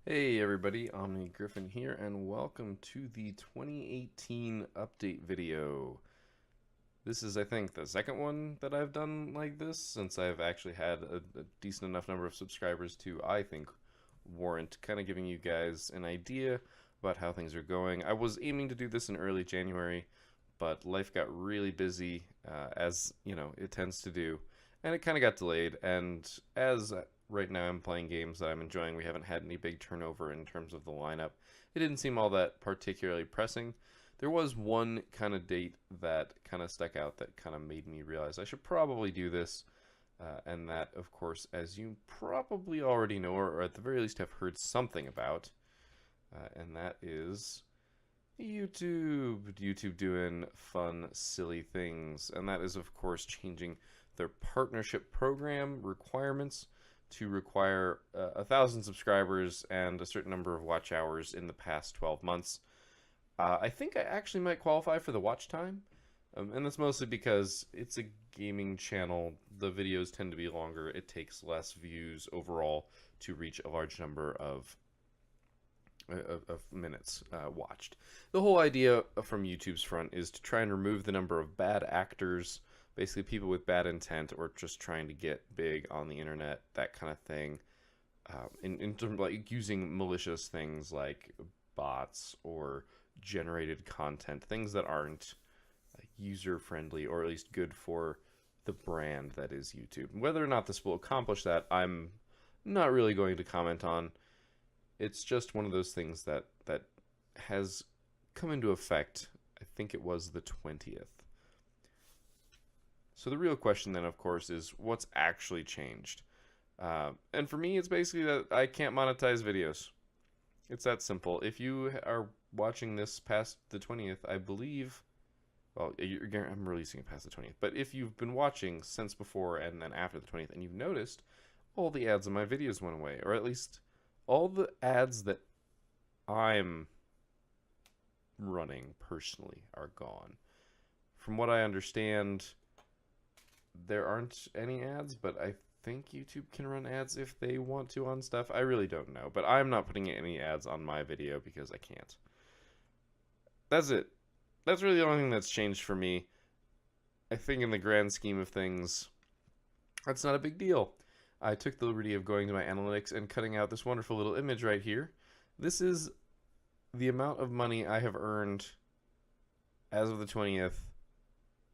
Hey everybody, Omnigryphon here, and welcome to the 2018 update video. This is, I think, the second one that I've done like this, since I've actually had a decent enough number of subscribers to, I think, warrant kind of giving you guys an idea about how things are going. I was aiming to do this in early January, but life got really busy, as, it tends to do, and it kind of got delayed, and as right now I'm playing games that I'm enjoying. We haven't had any big turnover in terms of the lineup. It didn't seem all that particularly pressing. There was one kind of date that kind of stuck out that kind of made me realize I should probably do this. And that, of course, as you probably already know, or at the very least have heard something about, and that is YouTube. YouTube doing fun, silly things. And that is, of course, changing their partnership program requirements to require 1,000 subscribers and a certain number of watch hours in the past 12 months. I think I actually might qualify for the watch time, and that's mostly because it's a gaming channel. The videos tend to be longer. It takes less views overall to reach a large number of minutes watched. The whole idea from YouTube's front is to try and remove the number of bad actors, basically people with bad intent or just trying to get big on the internet, that kind of thing. In terms of like using malicious things like bots or generated content, things that aren't user friendly or at least good for the brand that is YouTube. Whether or not this will accomplish that, I'm not really going to comment on. It's just one of those things that has come into effect. I think it was the 20th. So the real question then, of course, is what's actually changed? And for me, it's basically that I can't monetize videos. It's that simple. If you are watching this past the 20th, I believe, well, I'm releasing it past the 20th, but if you've been watching since before and then after the 20th and you've noticed, all the ads on my videos went away, or at least all the ads that I'm running personally are gone. From what I understand, there aren't any ads, but I think YouTube can run ads if they want to on stuff. I really don't know, but I'm not putting any ads on my video because I can't. That's it. That's really the only thing that's changed for me. I think in the grand scheme of things, that's not a big deal. I took the liberty of going to my analytics and cutting out this wonderful little image right here. This is the amount of money I have earned as of the 20th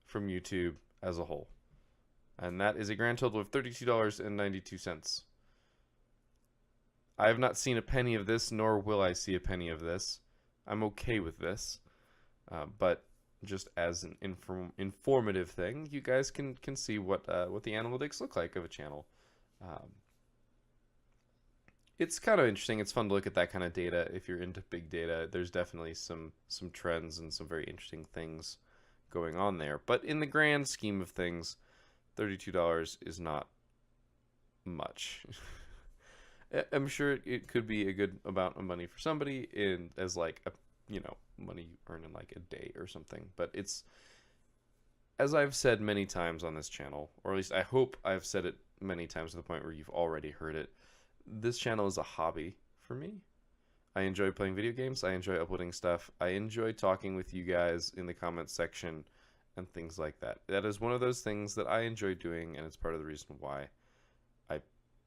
from YouTube as a whole. And that is a grand total of $32.92. I have not seen a penny of this, nor will I see a penny of this. I'm okay with this. But just as an informative thing, you guys can see what the analytics look like of a channel. It's kind of interesting. It's fun to look at that kind of data if you're into big data. There's definitely some trends and some very interesting things going on there. But in the grand scheme of things, $32 is not much. I'm sure it could be a good amount of money for somebody as like a money you earn in like a day or something. But it's, as I've said many times on this channel, or at least I hope I've said it many times to the point where you've already heard it, this channel is a hobby for me. I enjoy playing video games. I enjoy uploading stuff. I enjoy talking with you guys in the comments section and things like that. That is one of those things that I enjoy doing, and it's part of the reason why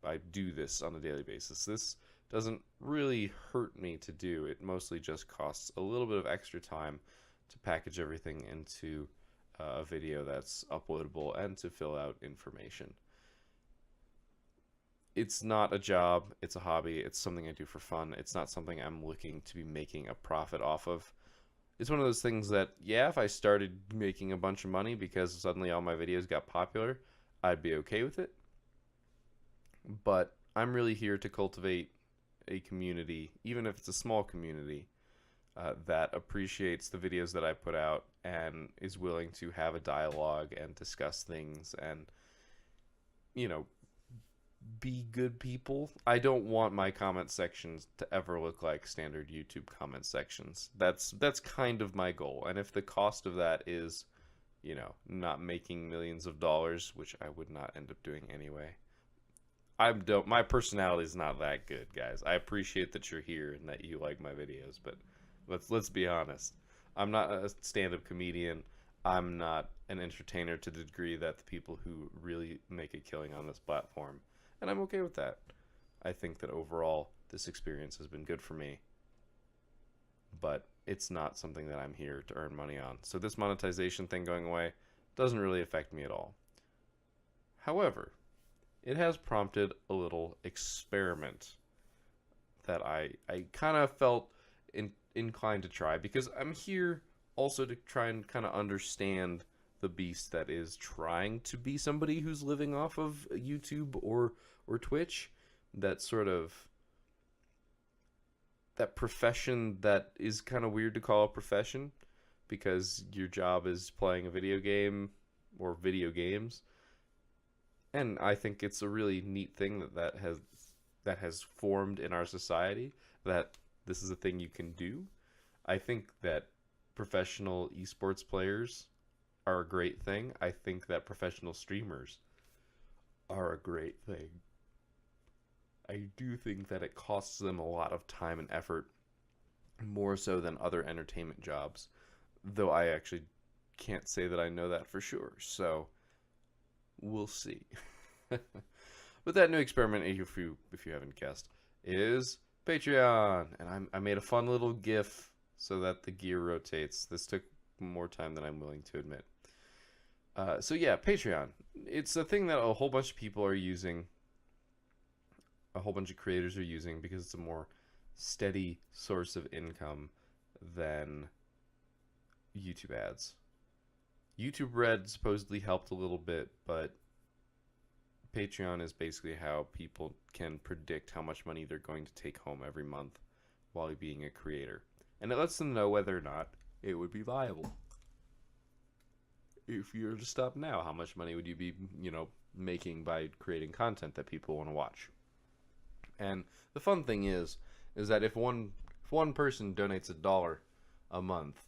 I do this on a daily basis. This doesn't really hurt me to do. It mostly just costs a little bit of extra time to package everything into a video that's uploadable and to fill out information. It's not a job, it's a hobby, it's something I do for fun. It's not something I'm looking to be making a profit off of. It's one of those things that, yeah, if I started making a bunch of money because suddenly all my videos got popular, I'd be okay with it. But I'm really here to cultivate a community, even if it's a small community, that appreciates the videos that I put out and is willing to have a dialogue and discuss things and, be good people. I don't want my comment sections to ever look like standard YouTube comment sections. That's kind of my goal. And if the cost of that is, not making millions of dollars, which I would not end up doing anyway, My personality is not that good, guys. I appreciate that you're here and that you like my videos, but let's be honest. I'm not a stand-up comedian. I'm not an entertainer to the degree that the people who really make a killing on this platform, and I'm okay with that. I think that overall this experience has been good for me, but it's not something that I'm here to earn money on. So this monetization thing going away doesn't really affect me at all. However, it has prompted a little experiment that I kind of felt inclined to try, because I'm here also to try and kind of understand the beast that is trying to be somebody who's living off of YouTube or Twitch. That sort of that profession that is kind of weird to call a profession, because your job is playing a video game or video games. And I think it's a really neat thing that has formed in our society, that this is a thing you can do. I think that professional esports players are a great thing. I think that professional streamers are a great thing. I do think that it costs them a lot of time and effort, more so than other entertainment jobs, though I actually can't say that I know that for sure. So we'll see. But that new experiment, if you haven't guessed, is Patreon, and I made a fun little GIF so that the gear rotates. This took more time than I'm willing to admit. So yeah, Patreon. It's a thing that a whole bunch of people are using. A whole bunch of creators are using because it's a more steady source of income than YouTube ads. YouTube Red supposedly helped a little bit, but Patreon is basically how people can predict how much money they're going to take home every month while being a creator. And it lets them know whether or not it would be viable. If you were to stop now, how much money would you be, making by creating content that people want to watch? And the fun thing is that if one person donates $1 a month,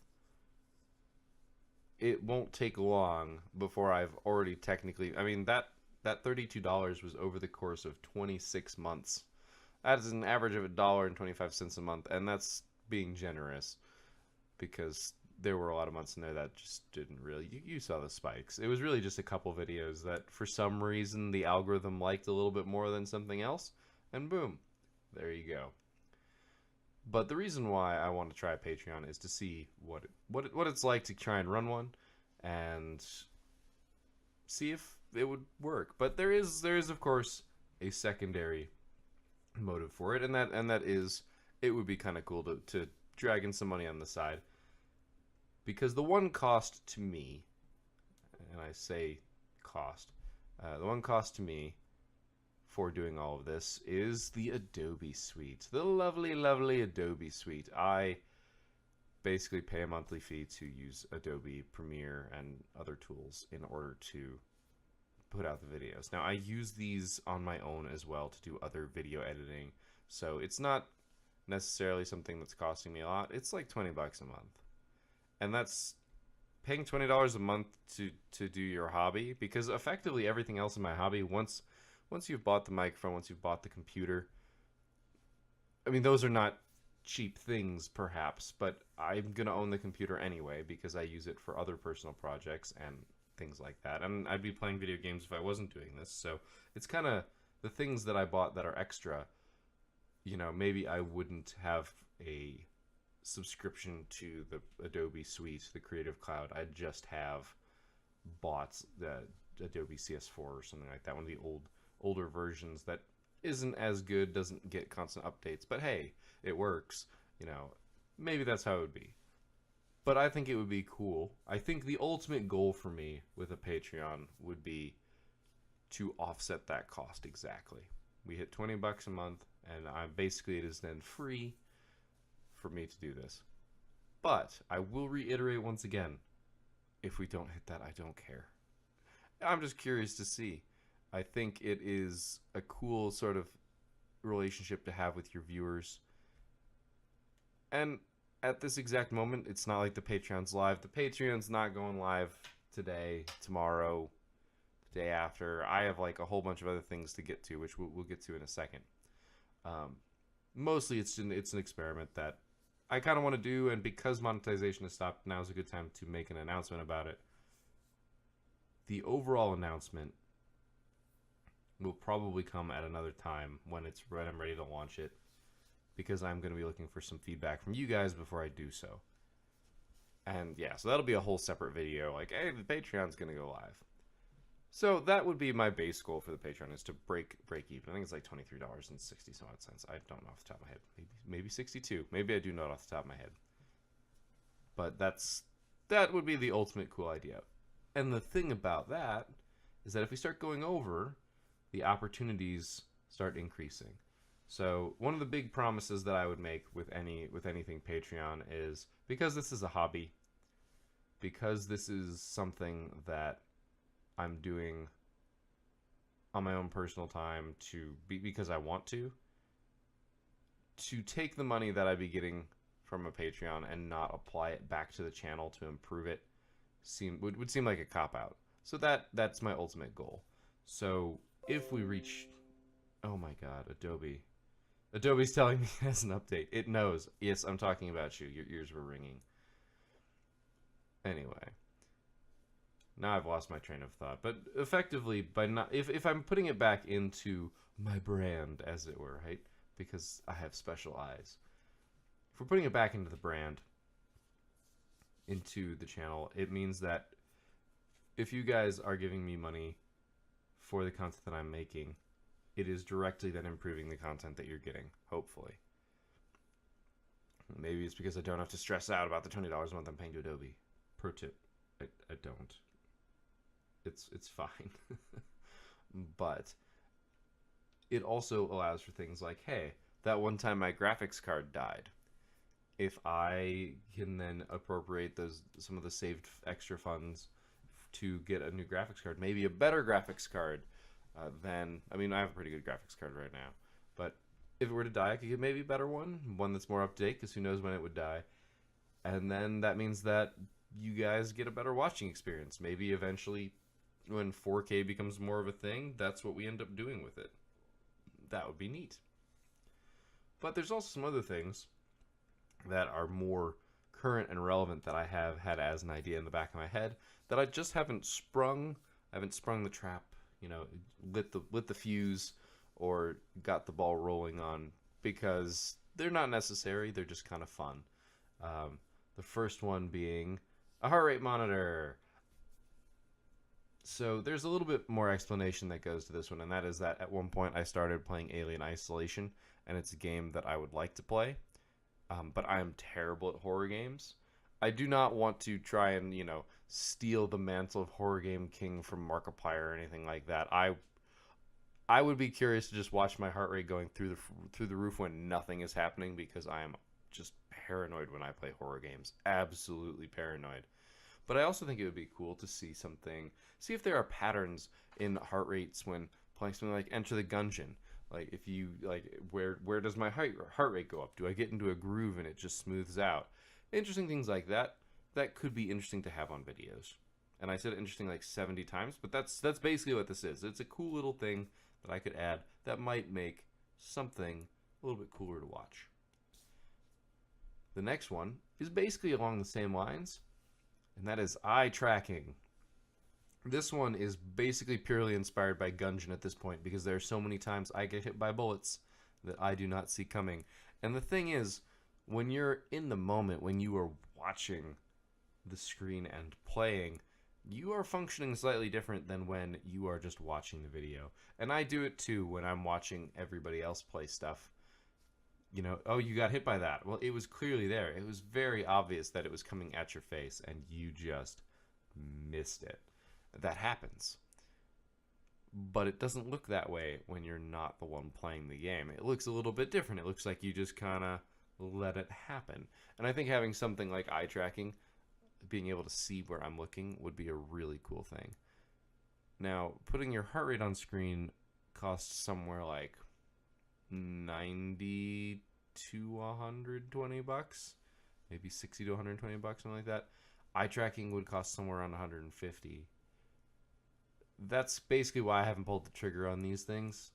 it won't take long before I've already technically, that $32 was over the course of 26 months. That is an average of $1.25 a month, and that's being generous, because there were a lot of months in there that just didn't really, you saw the spikes. It was really just a couple videos that for some reason the algorithm liked a little bit more than something else, and boom, there you go. But the reason why I want to try Patreon is to see what it's like to try and run one, and see if it would work. But there is of course a secondary motive for it, and that is, it would be kind of cool to drag in some money on the side, because the one cost to me, and I say cost, the one cost to me for doing all of this is the Adobe Suite, the lovely Adobe Suite. I basically pay a monthly fee to use Adobe Premiere and other tools in order to put out the videos. Now, I use these on my own as well to do other video editing, so it's not necessarily something that's costing me a lot. It's like $20 a month, and that's paying $20 a month to do your hobby, because effectively everything else in my hobby, once you've bought the microphone, once you've bought the computer, those are not cheap things perhaps, but I'm gonna own the computer anyway because I use it for other personal projects and things like that, and I'd be playing video games if I wasn't doing this. So it's kind of the things that I bought that are extra. Maybe I wouldn't have a subscription to the Adobe Suite, the Creative Cloud. I'd just have bought the Adobe CS4 or something like that, one of the older versions that isn't as good, doesn't get constant updates, but hey, it works. Maybe that's how it would be. But I think it would be cool. I think the ultimate goal for me with a Patreon would be to offset that cost exactly. We hit $20 a month, and basically it is then free for me to do this. But I will reiterate once again, if we don't hit that, I don't care. I'm just curious to see. I think it is a cool sort of relationship to have with your viewers. And at this exact moment, it's not like the Patreon's live. The Patreon's not going live today, tomorrow. day after. I have like a whole bunch of other things to get to, which we'll get to in a second. Mostly it's an experiment that I kind of want to do, and because monetization has stopped, now is a good time to make an announcement about it. The overall announcement will probably come at another time when I'm ready to launch it, because I'm going to be looking for some feedback from you guys before I do so. And yeah, so that'll be a whole separate video, like, hey, the Patreon's going to go live. So that would be my base goal for the Patreon, is to break even. I think it's like $23.60 some odd cents. I don't know off the top of my head. Maybe 62. Maybe I do know it off the top of my head. But that would be the ultimate cool idea. And the thing about that is that if we start going over, the opportunities start increasing. So one of the big promises that I would make with anything Patreon is, because this is a hobby, because this is something that I'm doing on my own personal time because I want to take the money that I'd be getting from a Patreon and not apply it back to the channel to improve it would seem like a cop-out. So that's my ultimate goal. So if we reach, oh my god, Adobe's telling me it has an update. It knows. Yes, I'm talking about you. Your ears were ringing. Anyway, now I've lost my train of thought. But effectively, if I'm putting it back into my brand, as it were, right? Because I have special eyes. If we're putting it back into the brand, into the channel, it means that if you guys are giving me money for the content that I'm making, it is directly then improving the content that you're getting, hopefully. Maybe it's because I don't have to stress out about the $20 a month I'm paying to Adobe. Pro tip, I don't. It's fine. But it also allows for things like, hey, that one time my graphics card died. If I can then appropriate some of the saved extra funds to get a new graphics card, maybe a better graphics card, I have a pretty good graphics card right now, but if it were to die, I could get maybe a better one that's more up to date, because who knows when it would die. And then that means that you guys get a better watching experience. Maybe eventually, when 4K becomes more of a thing, that's what we end up doing with it. That would be neat. But there's also some other things that are more current and relevant that I have had as an idea in the back of my head that I just haven't sprung. I haven't sprung the trap, lit the fuse, or got the ball rolling on, because they're not necessary. They're just kind of fun. The first one being a heart rate monitor. So there's a little bit more explanation that goes to this one, and that is that at one point I started playing Alien Isolation, and it's a game that I would like to play, but I am terrible at horror games. I do not want to try and, steal the mantle of horror game king from Markiplier or anything like that. I would be curious to just watch my heart rate going through the roof when nothing is happening, because I am just paranoid when I play horror games. Absolutely paranoid. But I also think it would be cool to see if there are patterns in heart rates when playing something like Enter the Gungeon. Like, if you, where does my heart rate go up? Do I get into a groove and it just smooths out? Interesting things like that could be interesting to have on videos. And I said interesting like 70 times, but that's basically what this is. It's a cool little thing that I could add that might make something a little bit cooler to watch. The next one is basically along the same lines, and that is eye tracking. This one is basically purely inspired by Gungeon at this point, because there are so many times I get hit by bullets that I do not see coming. And the thing is, when you're in the moment, when you are watching the screen and playing, you are functioning slightly different than when you are just watching the video. And I do it too when I'm watching everybody else play stuff. Oh, you got hit by that. Well, it was clearly there. It was very obvious that it was coming at your face, and you just missed it. That happens. But it doesn't look that way when you're not the one playing the game. It looks a little bit different. It looks like you just kind of let it happen. And I think having something like eye tracking, being able to see where I'm looking, would be a really cool thing. Now, putting your heart rate on screen costs somewhere like 90 to 120 bucks, maybe 60 to 120 bucks, something like that. Eye tracking would cost somewhere around 150. that's basically why I haven't pulled the trigger on these things.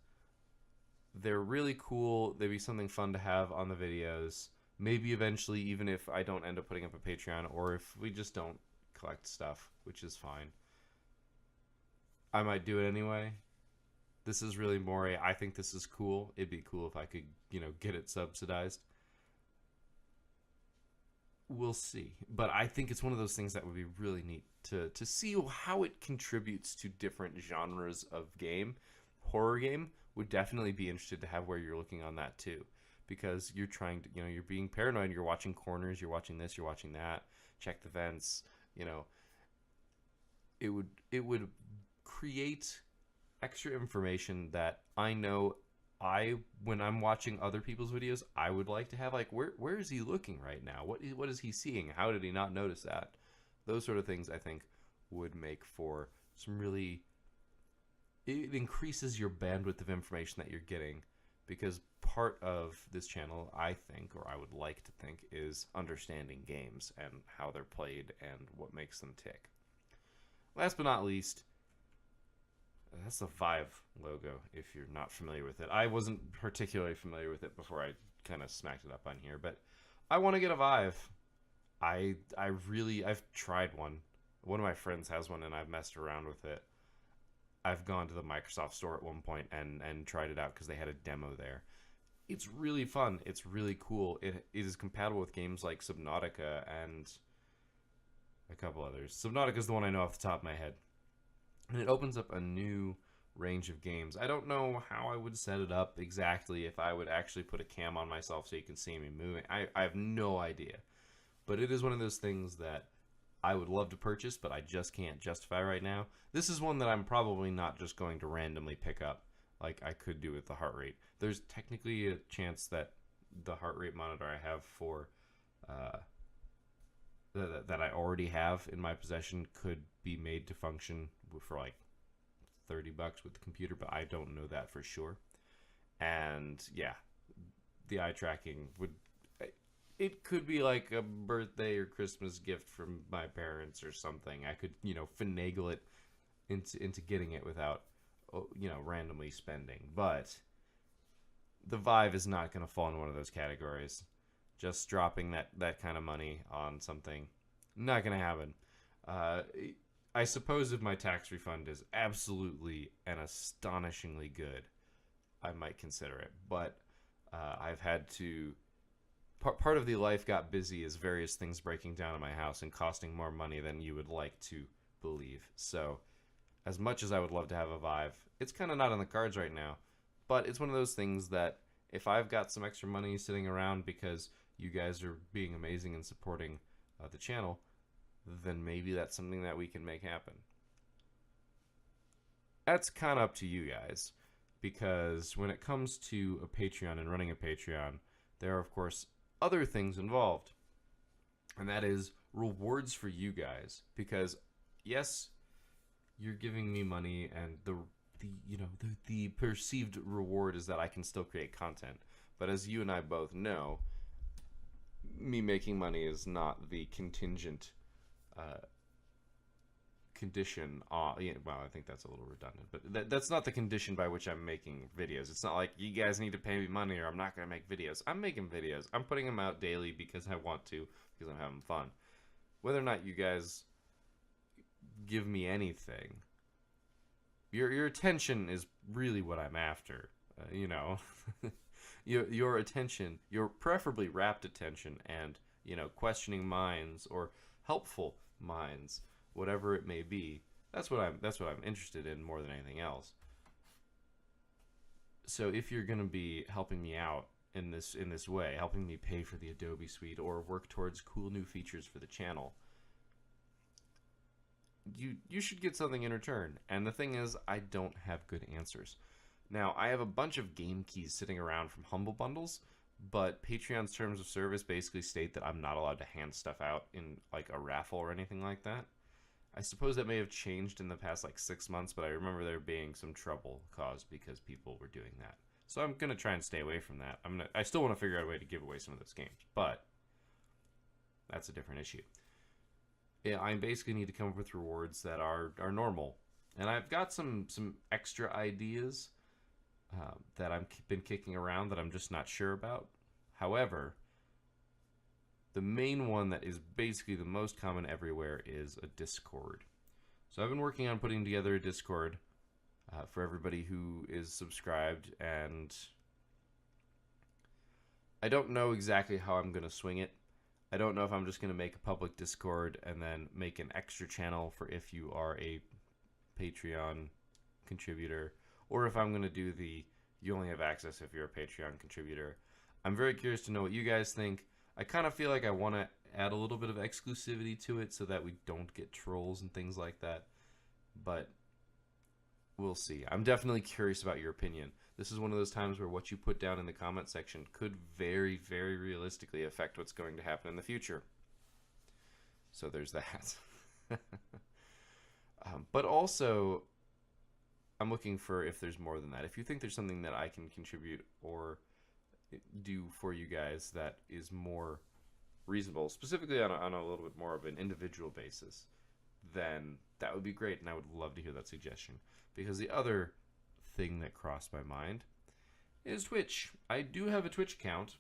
They're really cool. They'd be something fun to have on the videos. Maybe eventually, even if I don't end up putting up a Patreon, or if we just don't collect stuff, which is fine, I might do it anyway. This is really more I think this is cool. It'd be cool if I could, get it subsidized. We'll see. But I think it's one of those things that would be really neat to see how it contributes to different genres of game. Horror game would definitely be interested to have where you're looking on that too. Because you're trying to, you're being paranoid, you're watching corners, you're watching this, you're watching that, check the vents, it would create extra information that I know when I'm watching other people's videos, I would like to have, like, where is he looking right now? What is he seeing? How did he not notice that? Those sort of things I think would make for some really, it increases your bandwidth of information that you're getting, because part of this channel, I think, or I would like to think, is understanding games and how they're played and what makes them tick. Last but not least, that's the Vive logo, if you're not familiar with it. I wasn't particularly familiar with it before I kind of smacked it up on here, but I want to get a Vive. I've tried one. One of my friends has one, and I've messed around with it. I've gone to the Microsoft store at one point and tried it out because they had a demo there. It's really fun. It's really cool. It is compatible with games like Subnautica and a couple others. Subnautica is the one I know off the top of my head. And it opens up a new range of games. I don't know how I would set it up exactly, if I would actually put a cam on myself so you can see me moving. I have no idea. But it is one of those things that I would love to purchase, but I just can't justify right now. This is one that I'm probably not just going to randomly pick up like I could do with the heart rate. There's technically a chance that the heart rate monitor I have for that I already have in my possession could be made to function for like $30 with the computer, but I don't know that for sure. And yeah, the eye tracking it could be like a birthday or Christmas gift from my parents or something. I could, finagle it into getting it without, randomly spending. But the Vive is not going to fall into one of those categories. Just dropping that kind of money on something, not going to happen. I suppose if my tax refund is absolutely and astonishingly good, I might consider it. But I've had to... Part of the life got busy is various things breaking down in my house and costing more money than you would like to believe. So, as much as I would love to have a Vive, it's kind of not on the cards right now. But it's one of those things that if I've got some extra money sitting around because you guys are being amazing and supporting the channel, then maybe that's something that we can make happen. That's kind of up to you guys, because when it comes to a Patreon and running a Patreon, there are, of course, other things involved, and that is rewards for you guys. Because yes, you're giving me money, and the perceived reward is that I can still create content. But as you and I both know, me making money is not the contingent condition. Well, I think that's a little redundant, but that's not the condition by which I'm making videos. It's not like you guys need to pay me money or I'm not going to make videos. I'm making videos. I'm putting them out daily because I want to, because I'm having fun. Whether or not you guys give me anything, your attention is really what I'm after. Your attention, your preferably rapt attention, and questioning minds or helpful minds, whatever it may be. That's what I'm interested in more than anything else. So if you're going to be helping me out in this way, helping me pay for the Adobe Suite or work towards cool new features for the channel, you should get something in return. And the thing is, I don't have good answers. Now, I have a bunch of game keys sitting around from Humble Bundles, but Patreon's terms of service basically state that I'm not allowed to hand stuff out in like a raffle or anything like that. I suppose that may have changed in the past like 6 months, but I remember there being some trouble caused because people were doing that. So I'm going to try and stay away from that. I still want to figure out a way to give away some of those games, but that's a different issue. Yeah, I basically need to come up with rewards that are normal And I've got some extra ideas that I've been kicking around that I'm just not sure about. However, the main one that is basically the most common everywhere is a Discord. So I've been working on putting together a Discord for everybody who is subscribed, and I don't know exactly how I'm going to swing it. I don't know if I'm just going to make a public Discord and then make an extra channel for if you are a Patreon contributor, or if I'm going to do the you only have access if you're a Patreon contributor. I'm very curious to know what you guys think. I kind of feel like I want to add a little bit of exclusivity to it so that we don't get trolls and things like that, but we'll see. I'm definitely curious about your opinion. This is one of those times where what you put down in the comment section could very, very realistically affect what's going to happen in the future. So there's that. But also, I'm looking for if there's more than that. If you think there's something that I can contribute or do for you guys that is more reasonable, specifically on a little bit more of an individual basis, then that would be great, and I would love to hear that suggestion. Because the other thing that crossed my mind is Twitch. I do have a Twitch account.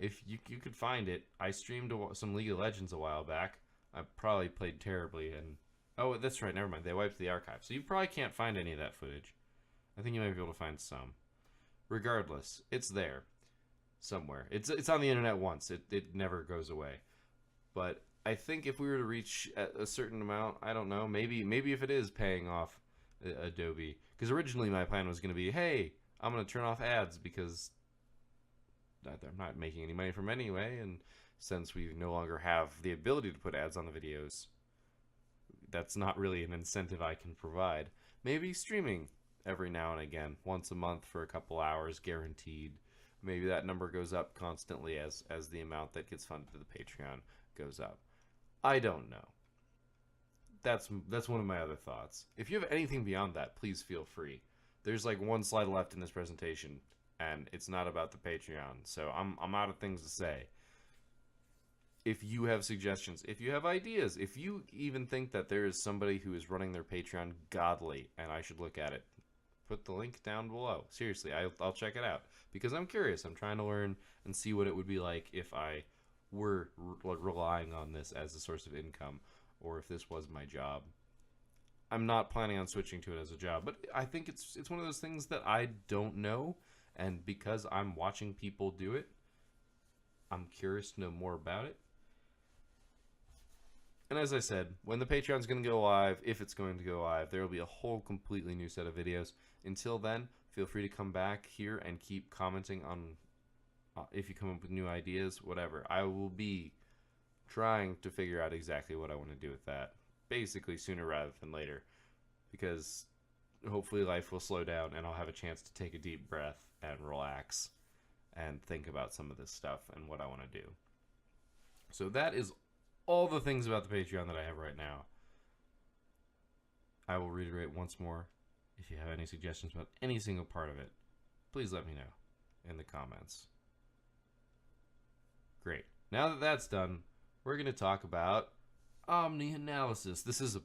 If you could find it, I streamed some League of Legends a while back. I probably played terribly, and oh, that's right, never mind. They wiped the archive, so you probably can't find any of that footage. I think you might be able to find some. Regardless, it's there somewhere. It's on the internet once. It never goes away. But I think if we were to reach a certain amount, I don't know, maybe if it is paying off Adobe, because originally my plan was going to be, hey, I'm going to turn off ads because I'm not making any money from anyway, and since we no longer have the ability to put ads on the videos, that's not really an incentive I can provide. Maybe streaming every now and again, once a month for a couple hours, guaranteed. Maybe that number goes up constantly as the amount that gets funded to the Patreon goes up. I don't know. That's one of my other thoughts. If you have anything beyond that, please feel free. There's like one slide left in this presentation, and it's not about the Patreon, so I'm out of things to say. If you have suggestions, if you have ideas, if you even think that there is somebody who is running their Patreon godly and I should look at it, put the link down below. Seriously, I'll check it out because I'm curious. I'm trying to learn and see what it would be like if I were relying on this as a source of income, or if this was my job. I'm not planning on switching to it as a job, but I think it's one of those things that I don't know, and because I'm watching people do it, I'm curious to know more about it. And as I said, when the Patreon's going to go live, if it's going to go live, there will be a whole completely new set of videos. Until then, feel free to come back here and keep commenting on if you come up with new ideas, whatever. I will be trying to figure out exactly what I want to do with that, basically sooner rather than later, because hopefully life will slow down and I'll have a chance to take a deep breath and relax and think about some of this stuff and what I want to do. So that is all the things about the Patreon that I have right now. I will reiterate once more, if you have any suggestions about any single part of it, please let me know in the comments. Great. Now that that's done, we're going to talk about Omni Analysis. This is a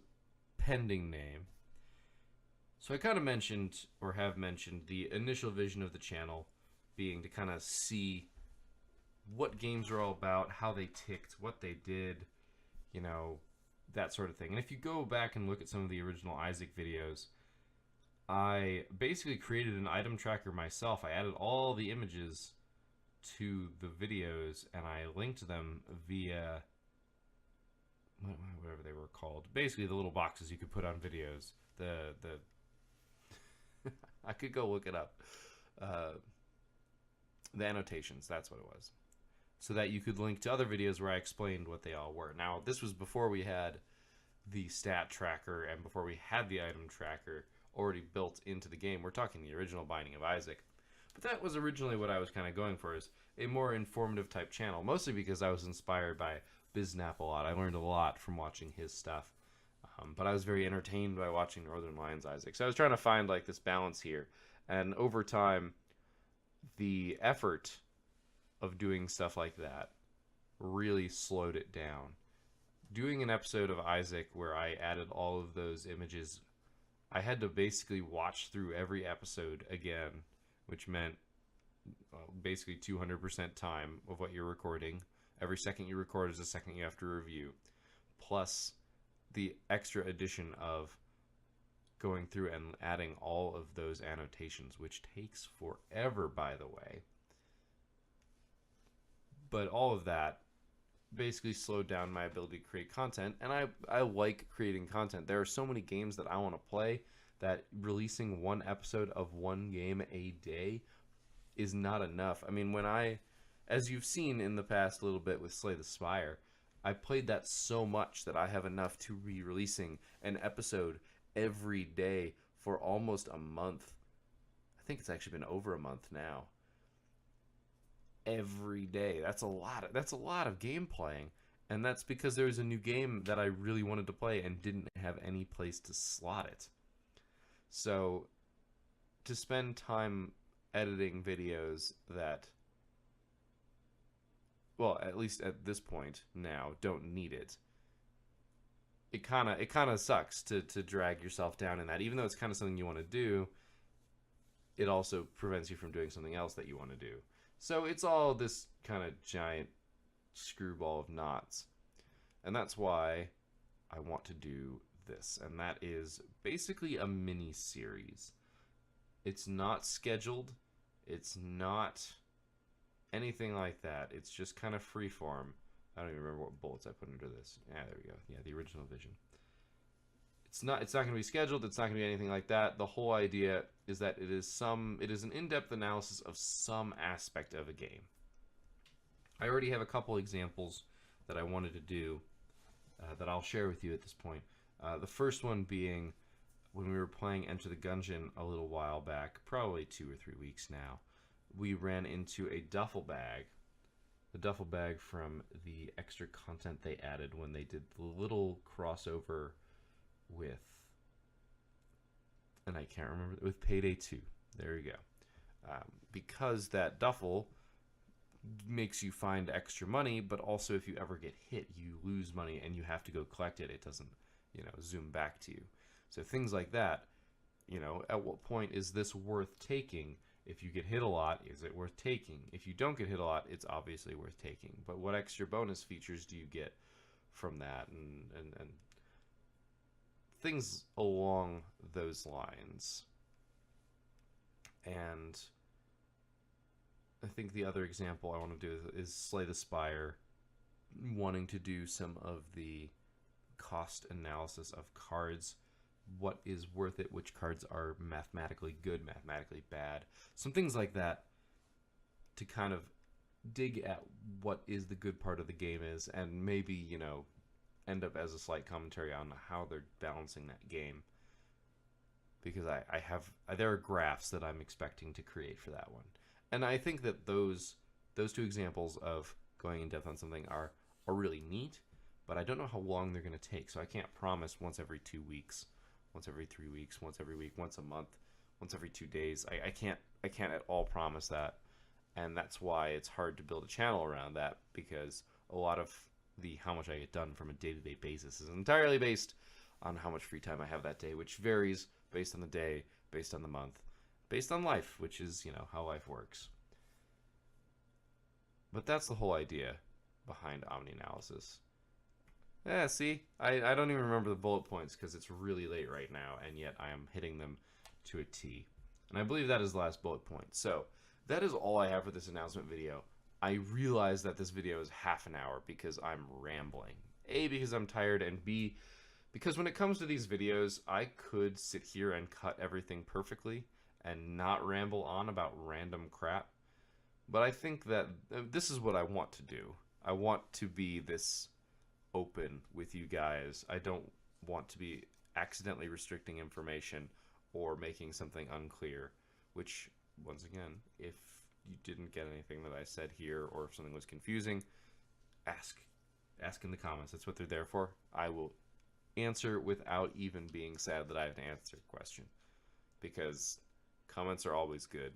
pending name. So I kind of mentioned, or have mentioned, the initial vision of the channel being to kind of see what games are all about, how they ticked, what they did, you know, that sort of thing. And if you go back and look at some of the original Isaac videos, I basically created an item tracker myself. I added all the images to the videos and I linked them via whatever they were called. Basically the little boxes you could put on videos. The I could go look it up. The annotations, that's what it was. So that you could link to other videos where I explained what they all were. Now, this was before we had the stat tracker and before we had the item tracker already built into the game. We're talking the original Binding of Isaac. But that was originally what I was kind of going for, is a more informative type channel, mostly because I was inspired by Biznap a lot. I learned a lot from watching his stuff. But I was very entertained by watching Northern Lions Isaac. So I was trying to find like this balance here. And over time, the effort of doing stuff like that really slowed it down. Doing an episode of Isaac where I added all of those images I had to basically watch through every episode again, which meant basically 200% time of what you're recording. Every second you record is a second you have to review, plus the extra addition of going through and adding all of those annotations, which takes forever, by the way. But all of that basically slowed down my ability to create content, and I like creating content. There are so many games that I want to play that releasing one episode of one game a day is not enough. I mean, as you've seen in the past little bit with Slay the Spire, I played that so much that I have enough to be releasing an episode every day for almost a month. I think it's actually been over a month now. Every day. That's a lot of game playing. And that's because there was a new game that I really wanted to play and didn't have any place to slot it. So to spend time editing videos that, well, at least at this point now, don't need it. It kind of sucks to drag yourself down in that. Even though it's kind of something you want to do, it also prevents you from doing something else that you want to do. So it's all this kind of giant screwball of knots. And that's why I want to do this. And that is basically a mini series. It's not scheduled. It's not anything like that. It's just kind of freeform. I don't even remember what bullets I put under this. Yeah, there we go. Yeah, the original vision. It's not going to be scheduled. It's not going to be anything like that. The whole idea is that it is an in-depth analysis of some aspect of a game. I already have a couple examples that I wanted to do that I'll share with you at this point. The first one being when we were playing Enter the Gungeon a little while back, probably 2 or 3 weeks now. We ran into a duffel bag. The duffel bag from the extra content they added when they did the little crossover with, and I can't remember, with Payday 2. There you go. Because that duffel makes you find extra money, but also if you ever get hit, you lose money and you have to go collect it. It doesn't, zoom back to you. So things like that, at what point is this worth taking? If you get hit a lot, is it worth taking? If you don't get hit a lot, it's obviously worth taking. But what extra bonus features do you get from that? And things along those lines. And I think the other example I want to do is Slay the Spire, wanting to do some of the cost analysis of cards. What is worth it? Which cards are mathematically good, mathematically bad? Some things like that to kind of dig at what is the good part of the game is, and maybe, end up as a slight commentary on how they're balancing that game. Because there are graphs that I'm expecting to create for that one. And I think that those two examples of going in depth on something are really neat, but I don't know how long they're going to take. So I can't promise once every 2 weeks, once every 3 weeks, once every week, once a month, once every 2 days. I can't at all promise that. And that's why it's hard to build a channel around that, because a lot of how much I get done from a day-to-day basis is entirely based on how much free time I have that day, which varies based on the day, based on the month, based on life, which is, how life works. But that's the whole idea behind OmniAnalysis. Yeah, see? I don't even remember the bullet points because it's really late right now, and yet I am hitting them to a T. And I believe that is the last bullet point. So, that is all I have for this announcement video. I realize that this video is half an hour because I'm rambling. A, because I'm tired, and B, because when it comes to these videos, I could sit here and cut everything perfectly and not ramble on about random crap. But I think that this is what I want to do. I want to be this open with you guys. I don't want to be accidentally restricting information or making something unclear, which, once again, if you didn't get anything that I said here, or if something was confusing, ask in the comments. That's what they're there for. I will answer without even being sad that I have to answer a question, because comments are always good.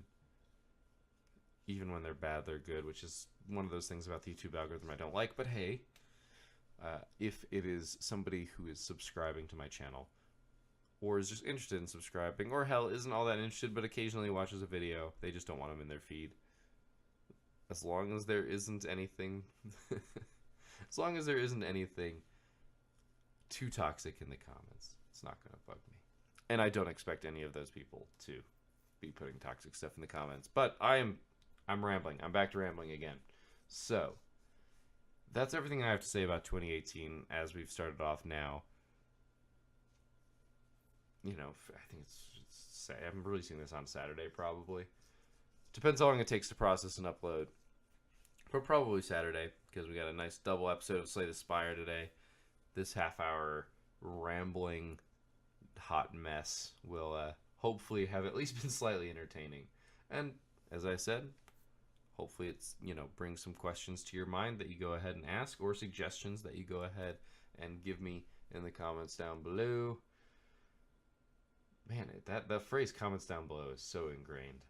Even when they're bad, they're good, which is one of those things about the YouTube algorithm I don't like. But hey, if it is somebody who is subscribing to my channel, or is just interested in subscribing, or hell, isn't all that interested but occasionally watches a video. They just don't want them in their feed. As long as there isn't anything as long as there isn't anything too toxic in the comments, it's not going to bug me. And I don't expect any of those people to be putting toxic stuff in the comments. But I'm rambling. I'm back to rambling again. So that's everything I have to say about 2018 as we've started off now. You know, I think I'm releasing this on Saturday probably. Depends how long it takes to process and upload. But probably Saturday, because we got a nice double episode of Slay the Spire today. This half-hour rambling hot mess will hopefully have at least been slightly entertaining. And as I said, hopefully it's, you know, brings some questions to your mind that you go ahead and ask, or suggestions that you go ahead and give me in the comments down below. Man, that phrase "comments down below" is so ingrained.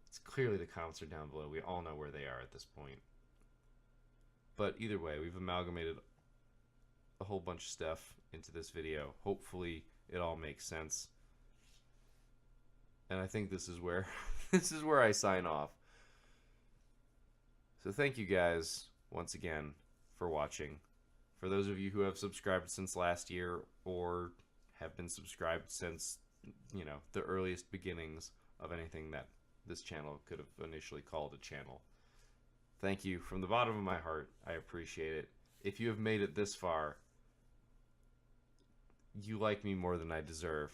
It's clearly the comments are down below. We all know where they are at this point. But either way, we've amalgamated a whole bunch of stuff into this video. Hopefully it all makes sense. And I think this is where this is where I sign off. So thank you guys once again for watching. For those of you who have subscribed since last year, or have been subscribed since, you know, the earliest beginnings of anything that this channel could have initially called a channel, thank you from the bottom of my heart. I appreciate it. If you have made it this far, you like me more than I deserve.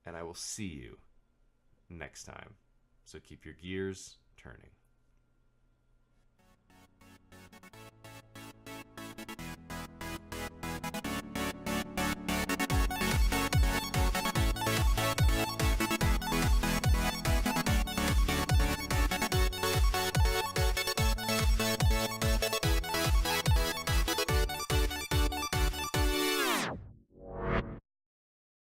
And I will see you next time. So keep your gears turning.